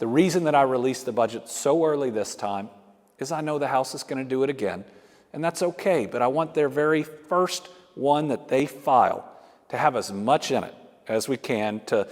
The reason that I released the budget so early this time is I know the House is going to do it again, and that's okay, but I want their very first one that they file to have as much in it as we can to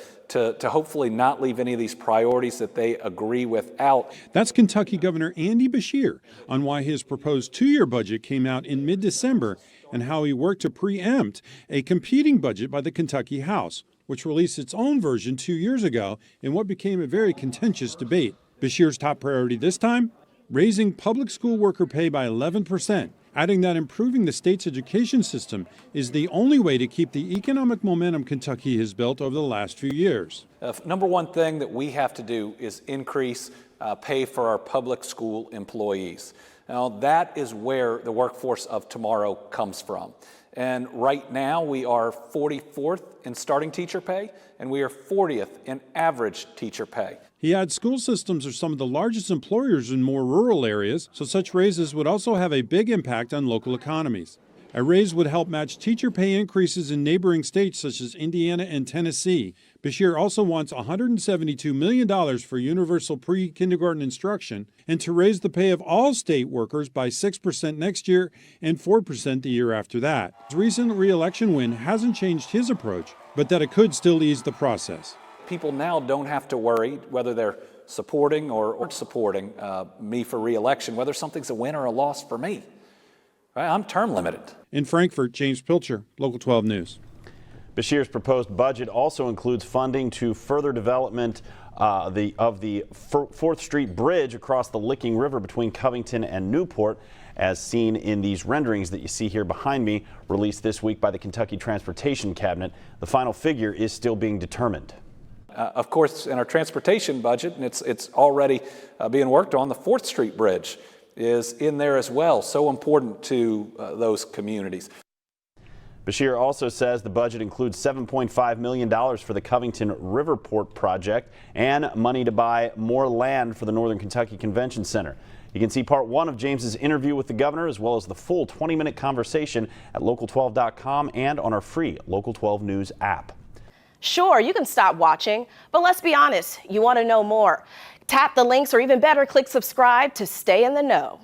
hopefully not leave any of these priorities that they agree with out. That's Kentucky Governor Andy Beshear on why his proposed two-year budget came out in mid-December and how he worked to preempt a competing budget by the Kentucky House, which released its own version 2 years ago in what became a very contentious debate. Beshear's top priority this time? Raising public school worker pay by 11%, adding that improving the state's education system is the only way to keep the economic momentum Kentucky has built over the last few years. Number one thing that we have to do is increase pay for our public school employees. Now, that is where the workforce of tomorrow comes from. And right now, we are 44th in starting teacher pay, and we are 40th in average teacher pay. He adds school systems are some of the largest employers in more rural areas, so such raises would also have a big impact on local economies. A raise would help match teacher pay increases in neighboring states such as Indiana and Tennessee. Beshear also wants $172 million for universal pre-kindergarten instruction and to raise the pay of all state workers by 6% next year and 4% the year after that. His recent re-election win hasn't changed his approach, but that it could still ease the process. People now don't have to worry whether they're supporting or supporting me for re-election, whether something's a win or a loss for me. Right? I'm term limited. In Frankfort, James Pilcher, Local 12 News. Beshear's proposed budget also includes funding to further development of the 4th Street Bridge across the Licking River between Covington and Newport, as seen in these renderings that you see here behind me, released this week by the Kentucky Transportation Cabinet. The final figure is still being determined. Of course, in our transportation budget, and it's already being worked on, the 4th Street Bridge is in there as well, so important to those communities. Beshear also says the budget includes $7.5 million for the Covington Riverport project and money to buy more land for the Northern Kentucky Convention Center. You can see part 1 of James's interview with the governor, as well as the full 20-minute conversation at local12.com and on our free Local 12 News app. Sure, you can stop watching, but let's be honest, you want to know more. Tap the links or even better, click subscribe to stay in the know.